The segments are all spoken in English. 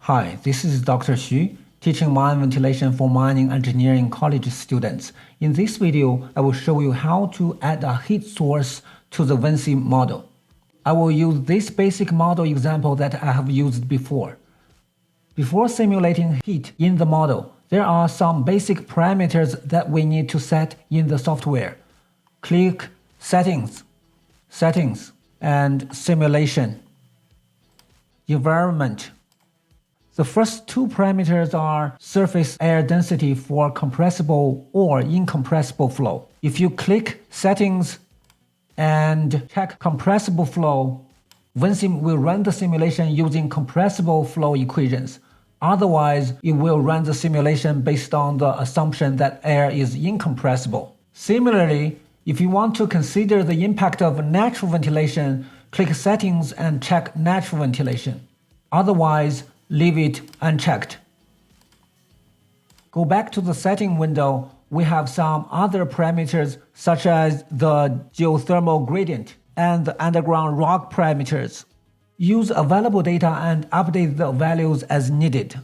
Hi, this is Dr. Xu, teaching mine ventilation for mining engineering college students. In this video, I will show you how to add a heat source to the Ventsim model. I will use this basic model example that I have used before. Before simulating heat in the model, there are some basic parameters that we need to set in the software. Click Settings, Settings, and Simulation, Environment. The first two parameters are surface air density for compressible or incompressible flow. If you click Settings and check compressible flow, Ventsim will run the simulation using compressible flow equations. Otherwise, it will run the simulation based on the assumption that air is incompressible. Similarly, if you want to consider the impact of natural ventilation, click Settings and check Natural Ventilation. Otherwise, leave it unchecked. Go back to the setting window. We have some other parameters such as the geothermal gradient and the underground rock parameters. Use available data and update the values as needed.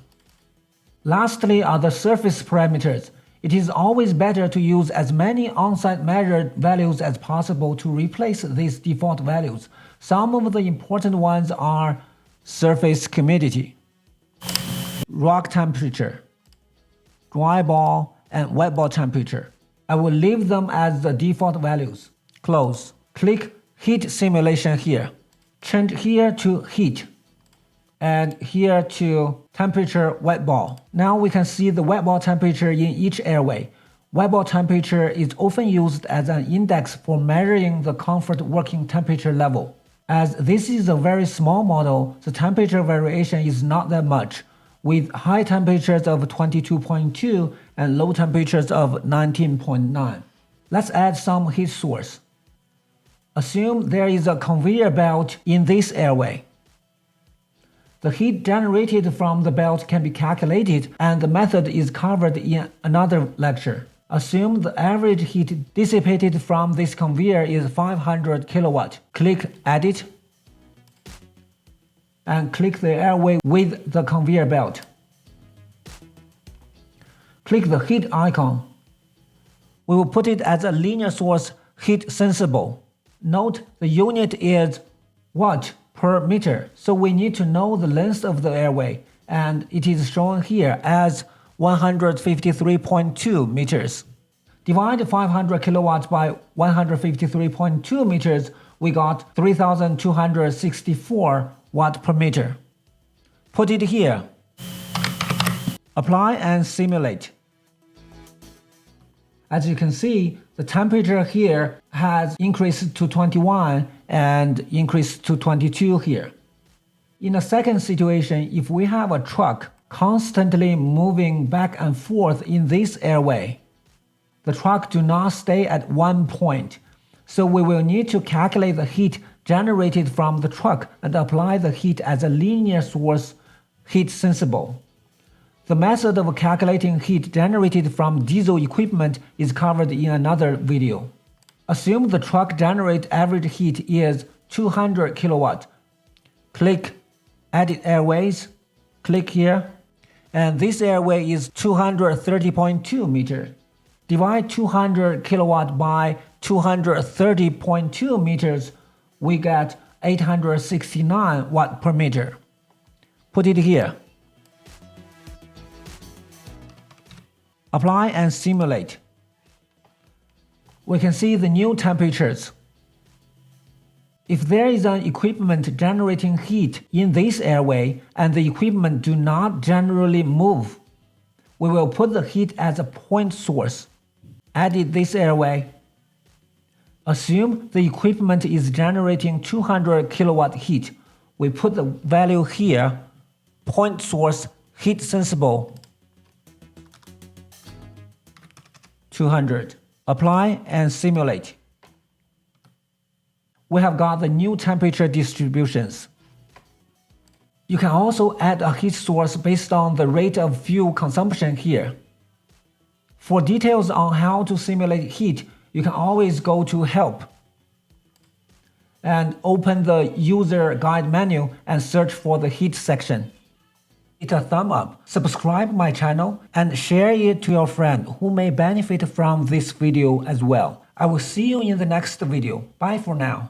Lastly are the surface parameters. It is always better to use as many on-site measured values as possible to replace these default values. Some of the important ones are surface humidity, rock temperature, dry ball, and wet ball temperature. I will leave them as the default values. Close. Click Heat Simulation here. Change here to Heat and here to Temperature Wet Ball. Now we can see the wet ball temperature in each airway. Wet ball temperature is often used as an index for measuring the comfort working temperature level. As this is a very small model, the temperature variation is not that much, with high temperatures of 22.2 and low temperatures of 19.9. Let's add some heat source. Assume there is a conveyor belt in this airway. The heat generated from the belt can be calculated, and the method is covered in another lecture. Assume the average heat dissipated from this conveyor is 500 kilowatt. Click Edit and click the airway with the conveyor belt. Click the heat icon. We will put it as a linear source heat sensible. Note the unit is watt per meter, so we need to know the length of the airway, and it is shown here as 153.2 meters. Divide 500 kilowatts by 153.2 meters, we got 3,264 watt per meter. Put it here. Apply and simulate. As you can see, the temperature here has increased to 21 and increased to 22 here. In a second situation, if we have a truck constantly moving back and forth in this airway, the truck do not stay at one point, so we will need to calculate the heat generated from the truck and apply the heat as a linear source heat sensible. The method of calculating heat generated from diesel equipment is covered in another video. Assume the truck generate average heat is 200 kilowatt. Click Edit Airways, click here, and this airway is 230.2 meters. Divide 200 kilowatt by 230.2 meters, we get 869 watt per meter. Put it here. Apply and simulate. We can see the new temperatures. If there is an equipment generating heat in this airway and the equipment do not generally move, we will put the heat as a point source. Edit this airway. Assume the equipment is generating 200 kilowatt heat. We put the value here, point source heat sensible 200. Apply and simulate. We have got the new temperature distributions. You can also add a heat source based on the rate of fuel consumption here. For details on how to simulate heat, you can always go to Help and open the user guide menu and search for the heat section. hit a thumb up, subscribe my channel, and share it to your friend who may benefit from this video as well. I will see you in the next video. Bye for now.